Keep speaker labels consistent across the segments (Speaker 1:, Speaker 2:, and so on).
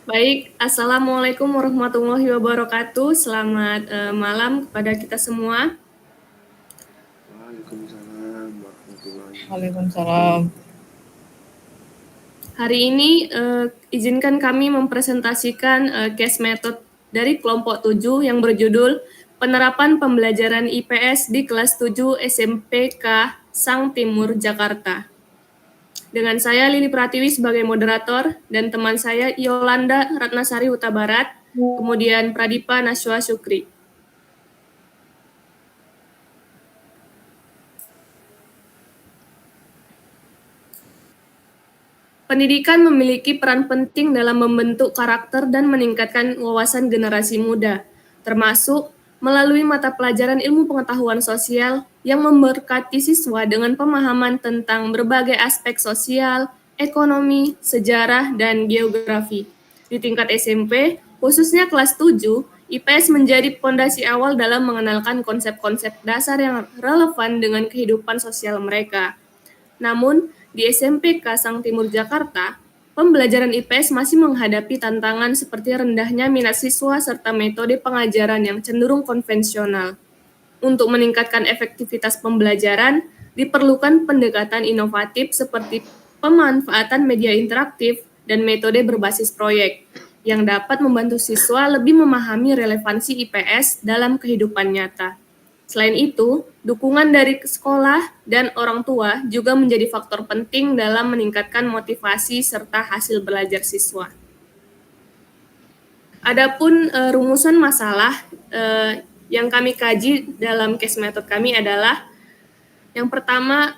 Speaker 1: Baik, Assalamualaikum warahmatullahi wabarakatuh. Selamat malam kepada kita semua.
Speaker 2: Waalaikumsalam warahmatullahi wabarakatuh.
Speaker 3: Waalaikumsalam.
Speaker 1: Hari ini izinkan kami mempresentasikan case method dari kelompok 7 yang berjudul Penerapan Pembelajaran IPS di kelas 7 SMPK Sang Timur, Jakarta. Dengan saya Lili Pratiwi sebagai moderator dan teman saya Yolanda Ratnasari Huta Barat, kemudian Pradipa Naswa Sukri. Pendidikan memiliki peran penting dalam membentuk karakter dan meningkatkan wawasan generasi muda, termasuk melalui mata pelajaran ilmu pengetahuan sosial yang memberkati siswa dengan pemahaman tentang berbagai aspek sosial, ekonomi, sejarah, dan geografi. Di tingkat SMP, khususnya kelas 7, IPS menjadi fondasi awal dalam mengenalkan konsep-konsep dasar yang relevan dengan kehidupan sosial mereka. Namun, di SMPK Sang Timur Jakarta, pembelajaran IPS masih menghadapi tantangan seperti rendahnya minat siswa serta metode pengajaran yang cenderung konvensional. Untuk meningkatkan efektivitas pembelajaran, diperlukan pendekatan inovatif seperti pemanfaatan media interaktif dan metode berbasis proyek yang dapat membantu siswa lebih memahami relevansi IPS dalam kehidupan nyata. Selain itu, dukungan dari sekolah dan orang tua juga menjadi faktor penting dalam meningkatkan motivasi serta hasil belajar siswa. Adapun rumusan masalah yang kami kaji dalam case method kami adalah yang pertama,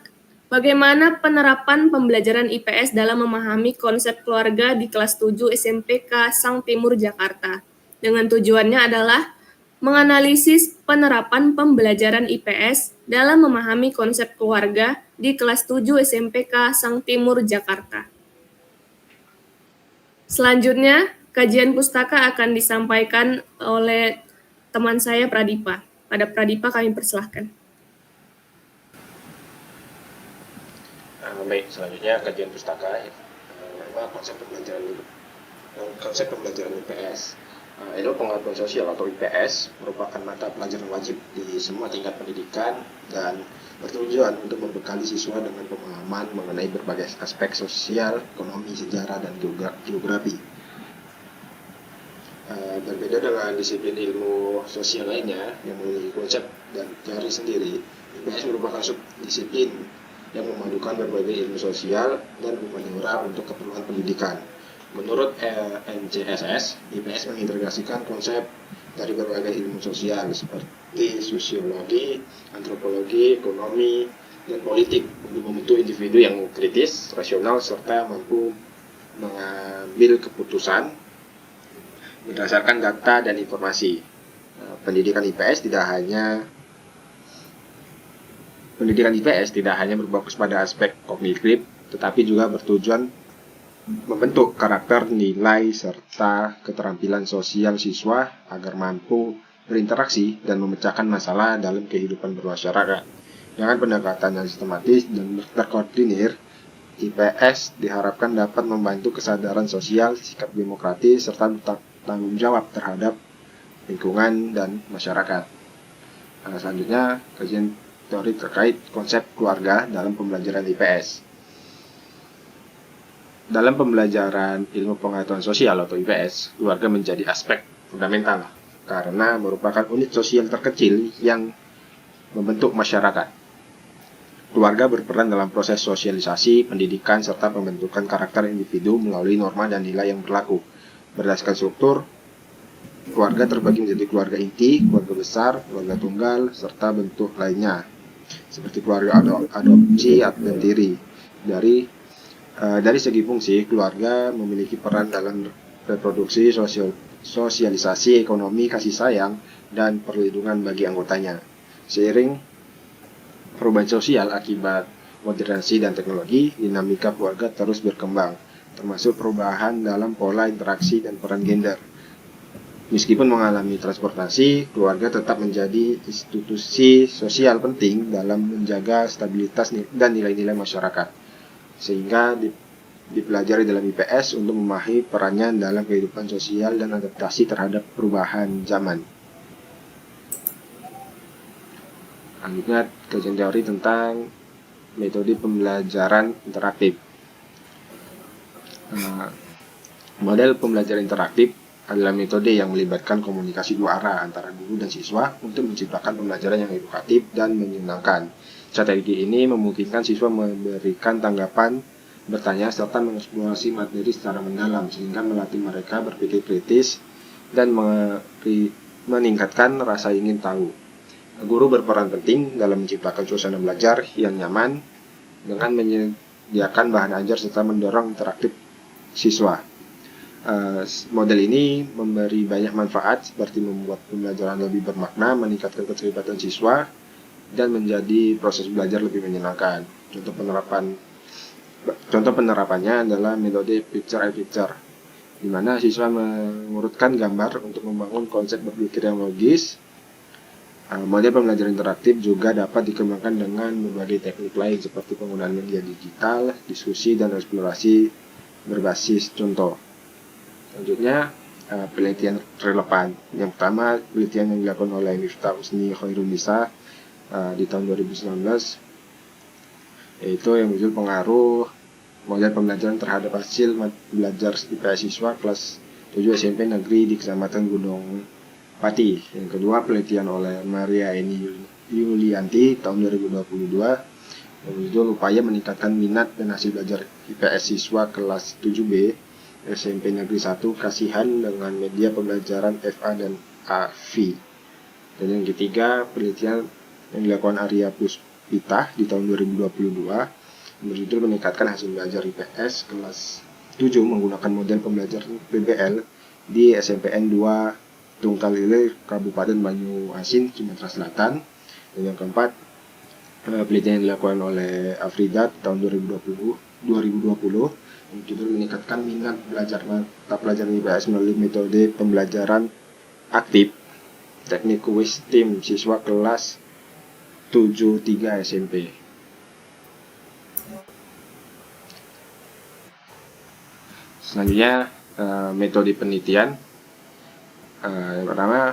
Speaker 1: bagaimana penerapan pembelajaran IPS dalam memahami konsep keluarga di kelas 7 SMPK Sang Timur Jakarta. Dengan tujuannya adalah menganalisis penerapan pembelajaran IPS dalam memahami konsep keluarga di kelas 7 SMPK Sang Timur Jakarta. Selanjutnya, kajian pustaka akan disampaikan oleh teman saya Pradipa. Pada Pradipa kami persilahkan.
Speaker 2: Baik, selanjutnya kajian pustaka konsep pembelajaran IPS. Ilmu pengetahuan sosial atau IPS merupakan mata pelajaran wajib di semua tingkat pendidikan dan bertujuan untuk membekali siswa dengan pemahaman mengenai berbagai aspek sosial, ekonomi, sejarah, dan geografi. Berbeda dengan disiplin ilmu sosial lainnya yang memiliki konsep dan teori sendiri, IPS merupakan subdisiplin yang memadukan berbagai ilmu sosial dan humaniora untuk keperluan pendidikan. Menurut NCSS, IPS mengintegrasikan konsep dari berbagai ilmu sosial seperti sosiologi, antropologi, ekonomi, dan politik untuk membentuk individu yang kritis, rasional, serta mampu mengambil keputusan berdasarkan data dan informasi. Pendidikan IPS tidak hanya berfokus pada aspek kognitif, tetapi juga bertujuan membentuk karakter, nilai, serta keterampilan sosial siswa agar mampu berinteraksi dan memecahkan masalah dalam kehidupan bermasyarakat. Dengan pendekatan yang sistematis dan terkoordinir, IPS diharapkan dapat membantu kesadaran sosial, sikap demokratis, serta tanggung jawab terhadap lingkungan dan masyarakat. Selanjutnya, kajian teori terkait konsep keluarga dalam pembelajaran IPS. Dalam pembelajaran ilmu pengetahuan sosial atau IPS, keluarga menjadi aspek fundamental karena merupakan unit sosial terkecil yang membentuk masyarakat. Keluarga berperan dalam proses sosialisasi, pendidikan, serta pembentukan karakter individu melalui norma dan nilai yang berlaku. Berdasarkan struktur, keluarga terbagi menjadi keluarga inti, keluarga besar, keluarga tunggal, serta bentuk lainnya, seperti keluarga adopsi dan tiri. Dari segi fungsi, keluarga memiliki peran dalam reproduksi, sosialisasi, ekonomi, kasih sayang, dan perlindungan bagi anggotanya. Seiring perubahan sosial akibat modernisasi dan teknologi, dinamika keluarga terus berkembang, termasuk perubahan dalam pola interaksi dan peran gender. Meskipun mengalami transportasi, keluarga tetap menjadi institusi sosial penting dalam menjaga stabilitas dan nilai-nilai masyarakat. Sehingga dipelajari dalam IPS untuk memahami perannya dalam kehidupan sosial dan adaptasi terhadap perubahan zaman. Selanjutnya, kajian teori tentang metode pembelajaran interaktif. Model pembelajaran interaktif adalah metode yang melibatkan komunikasi dua arah antara guru dan siswa untuk menciptakan pembelajaran yang edukatif dan menyenangkan. Strategi ini memungkinkan siswa memberikan tanggapan, bertanya, serta mengeksplorasi materi secara mendalam, sehingga melatih mereka berpikir kritis dan meningkatkan rasa ingin tahu. Guru berperan penting dalam menciptakan suasana belajar yang nyaman dengan menyediakan bahan ajar serta mendorong interaktif siswa. Model ini memberi banyak manfaat seperti membuat pembelajaran lebih bermakna, meningkatkan keterlibatan siswa, dan menjadi proses belajar lebih menyenangkan. Contoh penerapannya adalah metode picture-in-picture, di mana siswa mengurutkan gambar untuk membangun konsep berpikir yang logis. Model pembelajaran interaktif juga dapat dikembangkan dengan berbagai teknik lain seperti penggunaan media digital, diskusi, dan eksplorasi berbasis contoh. Selanjutnya, penelitian relevan. Yang pertama, penelitian yang dilakukan oleh Miftah Husni Khairunisa di tahun 2019, yaitu yang berjudul pengaruh model pembelajaran terhadap hasil belajar IPS siswa kelas 7 SMP Negeri di Kecamatan Gunung Pati. Yang kedua, penelitian oleh Maria Eni Yulianti tahun 2022 yang berjudul upaya meningkatkan minat dan hasil belajar IPS siswa kelas 7B SMP Negeri 1 Kasihan dengan media pembelajaran FA dan AV. Dan yang ketiga, penelitian yang dilakukan Arya Puspita di tahun 2022 yang berjudul meningkatkan hasil belajar IPS kelas 7 menggunakan model pembelajaran PBL di SMPN 2 Tungkalile, Kabupaten Banyuasin, Sumatera Selatan. Dan yang keempat, penelitian yang dilakukan oleh Afrida tahun 2020 yang berjudul meningkatkan minat belajar mata pelajaran IPS melalui metode pembelajaran aktif teknik kuis tim siswa kelas 7-3 SMP. Selanjutnya, metode penelitian. Yang pertama,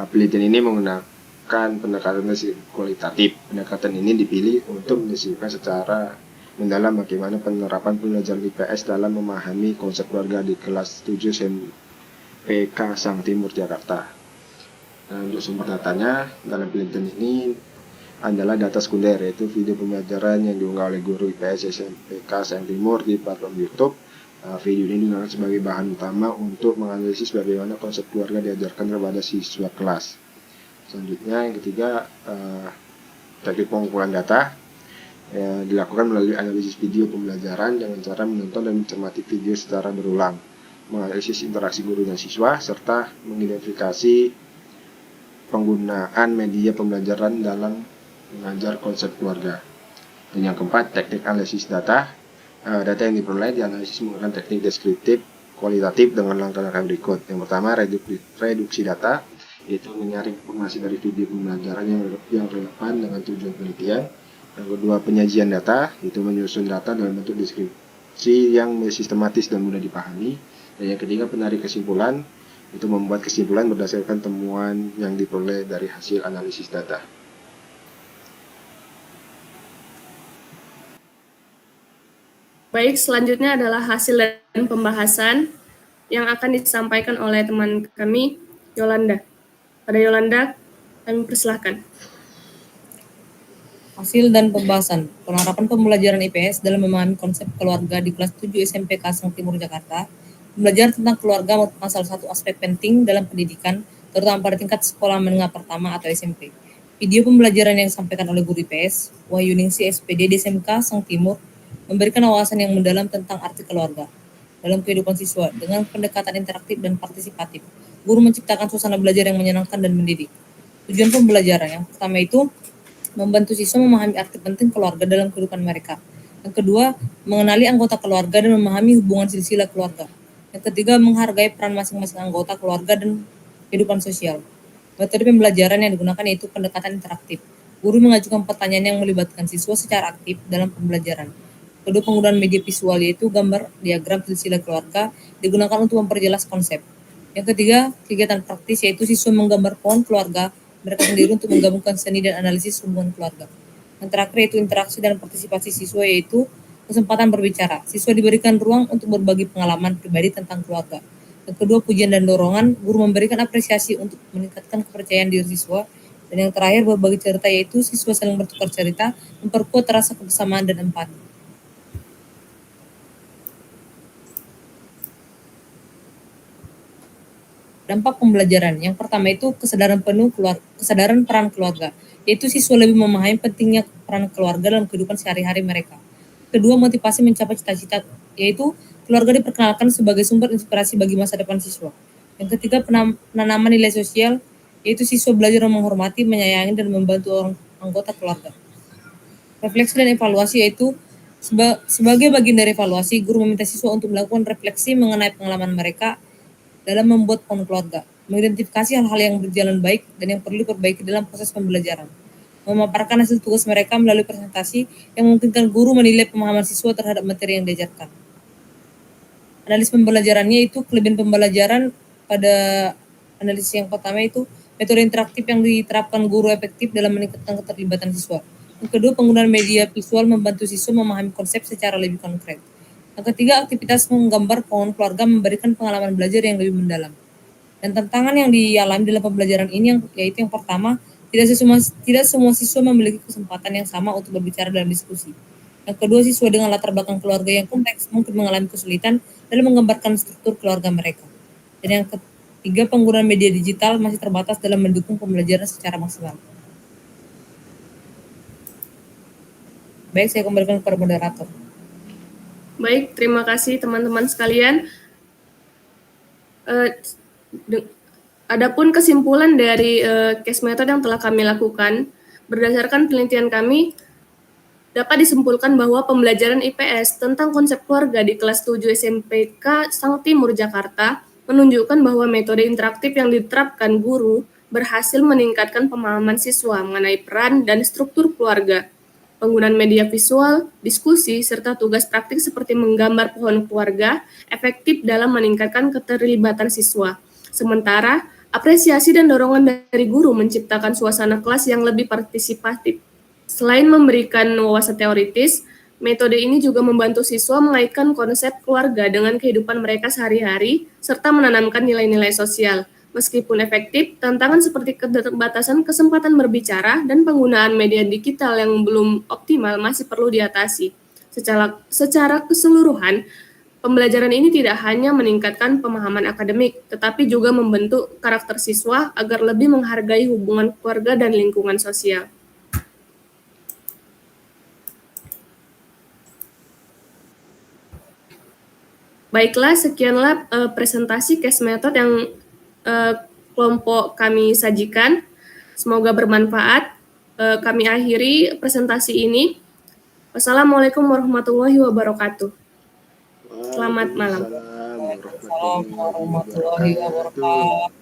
Speaker 2: penelitian ini menggunakan pendekatan kualitatif. Pendekatan ini dipilih untuk mendeskripsikan secara mendalam bagaimana penerapan pembelajaran IPS dalam memahami konsep keluarga di kelas 7 SMPK Sang Timur, Jakarta. Untuk sumber datanya dalam penelitian ini adalah data sekunder, yaitu video pembelajaran yang diunggah oleh guru IPS SMPK Sang Timur di platform YouTube. Video ini digunakan sebagai bahan utama untuk menganalisis bagaimana konsep keluarga diajarkan kepada siswa kelas. Selanjutnya, yang ketiga, teknik pengumpulan data dilakukan melalui analisis video pembelajaran dengan cara menonton dan mencermati video secara berulang, menganalisis interaksi guru dan siswa, serta mengidentifikasi penggunaan media pembelajaran dalam mengajar konsep keluarga. Dan yang keempat, teknik analisis data. Data yang diperoleh dianalisis menggunakan teknik deskriptif kualitatif dengan langkah-langkah berikut. Yang pertama, reduksi data, yaitu menyaring informasi dari video pembelajaran yang relevan dengan tujuan penelitian. Yang kedua, penyajian data, yaitu menyusun data dalam bentuk deskripsi yang sistematis dan mudah dipahami. Dan yang ketiga, penarik kesimpulan, itu membuat kesimpulan berdasarkan temuan yang diperoleh dari hasil analisis data.
Speaker 1: Baik, selanjutnya adalah hasil dan pembahasan yang akan disampaikan oleh teman kami, Yolanda. Pada Yolanda, kami persilahkan.
Speaker 3: Hasil dan pembahasan penerapan pembelajaran IPS dalam memahami konsep keluarga di kelas 7 SMPK Sang Timur, Jakarta. Pembelajaran tentang keluarga merupakan salah satu aspek penting dalam pendidikan, terutama pada tingkat sekolah menengah pertama atau SMP. Video pembelajaran yang disampaikan oleh guru IPS, Wahyuningsi SPD di SMK Sang Timur, memberikan wawasan yang mendalam tentang arti keluarga dalam kehidupan siswa dengan pendekatan interaktif dan partisipatif. Guru menciptakan suasana belajar yang menyenangkan dan mendidik. Tujuan pembelajaran yang pertama itu membantu siswa memahami arti penting keluarga dalam kehidupan mereka. Yang kedua, mengenali anggota keluarga dan memahami hubungan silsilah keluarga. Yang ketiga, menghargai peran masing-masing anggota keluarga dan kehidupan sosial. Metode pembelajaran yang digunakan yaitu pendekatan interaktif. Guru mengajukan pertanyaan yang melibatkan siswa secara aktif dalam pembelajaran. Kedua, penggunaan media visual yaitu gambar, diagram, silsilah keluarga digunakan untuk memperjelas konsep. Yang ketiga, kegiatan praktis yaitu siswa menggambar pohon keluarga mereka sendiri untuk menggabungkan seni dan analisis hubungan keluarga. Yang terakhir yaitu interaksi dan partisipasi siswa yaitu kesempatan berbicara. Siswa diberikan ruang untuk berbagi pengalaman pribadi tentang keluarga. Yang kedua, pujian dan dorongan, guru memberikan apresiasi untuk meningkatkan kepercayaan diri siswa. Dan yang terakhir, berbagi cerita yaitu siswa saling bertukar cerita, memperkuat rasa kebersamaan dan empati. Dampak pembelajaran. Yang pertama itu kesadaran peran keluarga, yaitu siswa lebih memahami pentingnya peran keluarga dalam kehidupan sehari-hari mereka. Kedua, motivasi mencapai cita-cita, yaitu keluarga diperkenalkan sebagai sumber inspirasi bagi masa depan siswa. Yang ketiga, penanaman nilai sosial, yaitu siswa belajar menghormati, menyayangi, dan membantu anggota keluarga. Refleksi dan evaluasi, yaitu sebagai bagian dari evaluasi, guru meminta siswa untuk melakukan refleksi mengenai pengalaman mereka dalam membuat pohon keluarga, mengidentifikasi hal-hal yang berjalan baik dan yang perlu diperbaiki dalam proses pembelajaran, memaparkan hasil tugas mereka melalui presentasi yang memungkinkan guru menilai pemahaman siswa terhadap materi yang diajarkan. Analisis pembelajarannya itu kelebihan pembelajaran pada analisis yang pertama itu metode interaktif yang diterapkan guru efektif dalam meningkatkan keterlibatan siswa. Yang kedua, penggunaan media visual membantu siswa memahami konsep secara lebih konkret. Yang ketiga, aktivitas menggambar pohon keluarga memberikan pengalaman belajar yang lebih mendalam. Dan tantangan yang dialami dalam pembelajaran ini yaitu yang pertama, tidak semua siswa memiliki kesempatan yang sama untuk berbicara dalam diskusi. Yang kedua, siswa dengan latar belakang keluarga yang kompleks mungkin mengalami kesulitan dalam menggambarkan struktur keluarga mereka. Dan yang ketiga, penggunaan media digital masih terbatas dalam mendukung pembelajaran secara maksimal. Baik, saya kembalikan kepada moderator.
Speaker 1: Baik, terima kasih teman-teman sekalian. Adapun kesimpulan dari case method yang telah kami lakukan, berdasarkan penelitian kami, dapat disimpulkan bahwa pembelajaran IPS tentang konsep keluarga di kelas 7 SMPK Sang Timur Jakarta menunjukkan bahwa metode interaktif yang diterapkan guru berhasil meningkatkan pemahaman siswa mengenai peran dan struktur keluarga. Penggunaan media visual, diskusi, serta tugas praktik seperti menggambar pohon keluarga efektif dalam meningkatkan keterlibatan siswa. Sementara, apresiasi dan dorongan dari guru menciptakan suasana kelas yang lebih partisipatif. Selain memberikan wawasan teoritis, metode ini juga membantu siswa mengaitkan konsep keluarga dengan kehidupan mereka sehari-hari, serta menanamkan nilai-nilai sosial. Meskipun efektif, tantangan seperti keterbatasan kesempatan berbicara dan penggunaan media digital yang belum optimal masih perlu diatasi. Secara keseluruhan, pembelajaran ini tidak hanya meningkatkan pemahaman akademik, tetapi juga membentuk karakter siswa agar lebih menghargai hubungan keluarga dan lingkungan sosial. Baiklah, sekianlah presentasi case method yang kelompok kami sajikan. Semoga bermanfaat. Kami akhiri presentasi ini. Wassalamualaikum warahmatullahi wabarakatuh. Selamat malam.
Speaker 3: Waalaikumsalam warahmatullahi wabarakatuh.